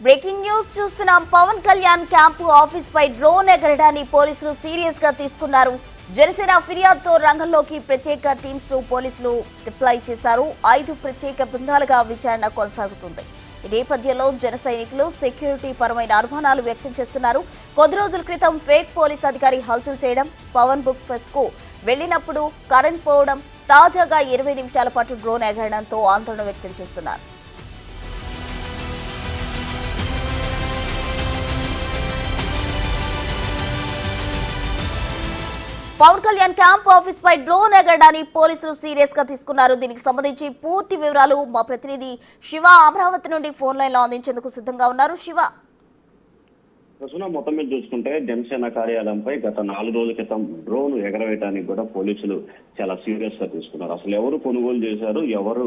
Breaking news చూస్తున్నాం. Pawan Kalyan camp office పై drone ఎగరడాన్ని పోలీసులు serious గా తీసుకున్నారు. జనసేన ఫిర్యాదుతో రంగంలోకి ప్రత్యేక టీమ్స్ ను పోలీసులు డిప్లాయ్ చేశారు. 5 ప్రత్యేక బృందాలుగా విచారణ కొనసాగుతుంది. ఈ నేపథ్యంలో జన సైనికులు సెక్యూరిటీ పరమైన అనుమానాలు వ్యక్తం చేస్తున్నారు. కొద్ది రోజుల క్రితం ఫేక్ పోలీస్ అధికారి హల్చల్ చేయడం, పవన్ బుక్ ఫెస్ట్ కు వెళ్లినప్పుడు కరెంట్ పోవడం, తాజాగా 20 నిమిషాల పాటు డ్రోన్ ఎగరడంతో ఆందోళన వ్యక్తం చేస్తున్నారు. పవన్ కళ్యాణ్ క్యాంప్ ఆఫీస్ పై డ్రోన్ ఎగరడాన్ని పోలీసులు సీరియస్ గా తీసుకున్నారు. దీనికి సంబంధించి పూర్తి వివరాలు మా ప్రతినిధి శివ అమరావతి నుండి ఫోన్ లైన్ లో అందించేందుకు సిద్ధంగా ఉన్నారు. శివ, మొత్తం మీద చూసుకుంటే జనసేన కార్యాలయంపై గత 4 రోజుల క్రితం డ్రోన్ ఎగరవేయడానికి కూడా పోలీసులు చాలా సీరియస్ గా తీసుకున్నారు. అసలు ఎవరు కొనుగోలు చేశారు, ఎవరు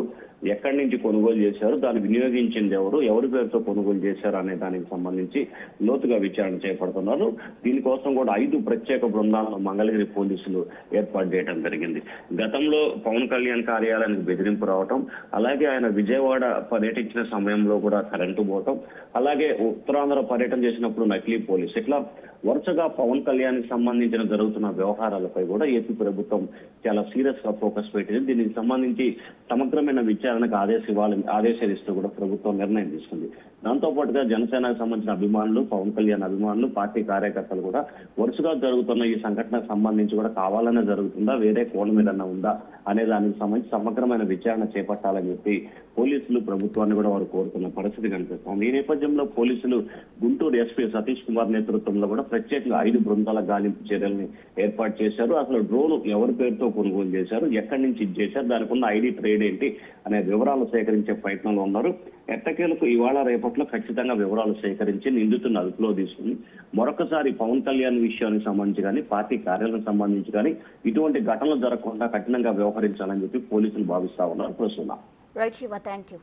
ఎక్కడి నుంచి కొనుగోలు చేశారు, దాన్ని వినియోగించింది ఎవరు, ఎవరి పేరుతో కొనుగోలు చేశారు అనే దానికి సంబంధించి లోతుగా విచారణ చేపడుతున్నారు. దీనికోసం కూడా 5 ప్రత్యేక బృందాలను మంగళగిరి పోలీసులు ఏర్పాటు చేయడం జరిగింది. గతంలో పవన్ కళ్యాణ్ కార్యాలయానికి బెదిరింపు రావటం, అలాగే ఆయన విజయవాడ పర్యటించిన సమయంలో కూడా కరెంటు పోవటం, అలాగే ఉత్తరాంధ్ర పర్యటన చేసినప్పుడు నకిలీ పోలీస్, ఇట్లా వరుసగా పవన్ కళ్యాణ్ కి సంబంధించిన జరుగుతున్న వ్యవహారాలపై కూడా ఏపీ ప్రభుత్వం చాలా సీరియస్ గా ఫోకస్ పెట్టింది. దీనికి సంబంధించి సమగ్రమైన విచారణకు ఆదేశాలిస్తూ కూడా ప్రభుత్వం నిర్ణయం తీసుకుంది. దాంతో పాటుగా జనసేనకు సంబంధించిన అభిమానులు, పవన్ కళ్యాణ్ అభిమానులు, పార్టీ కార్యకర్తలు కూడా వరుసగా జరుగుతున్న ఈ సంఘటనకు సంబంధించి కూడా కావాలనే జరుగుతుందా, వేరే కోణం ఏదన్నా ఉందా అనే దానికి సంబంధించి సమగ్రమైన విచారణ చేపట్టాలని చెప్పి పోలీసులు ప్రభుత్వాన్ని కూడా వారు కోరుతున్న పరిస్థితి కనిపిస్తోంది. ఈ నేపథ్యంలో పోలీసులు గుంటూరు ఎస్పీ సతీష్ కుమార్ నేతృత్వంలో కూడా ప్రత్యేకంగా 5 బృందాల గాలింపు చర్యల్ని ఏర్పాటు చేశారు. అసలు డ్రోన్ ఎవరి పేరుతో కొనుగోలు చేశారు, ఎక్కడి నుంచి చేశారు, దానికి ఉన్న ఐడి ట్రేడ్ ఏంటి అనే వివరాలు సేకరించే ప్రయత్నంలో ఉన్నారు. ఎట్టకేలకు ఇవాళ రేపట్లో ఖచ్చితంగా వివరాలు సేకరించి నిందితులను అదుపులో తీసుకుని మరొకసారి పవన్ కళ్యాణ్ విషయానికి సంబంధించి కానీ, పార్టీ కార్యాలయం సంబంధించి కానీ ఇటువంటి ఘటనలు జరగకుండా కఠినంగా వ్యవహరించాలని చెప్పి పోలీసులు భావిస్తా ఉన్నారు. ప్రస్తుతం రైట్ శివ, థ్యాంక్ యూ.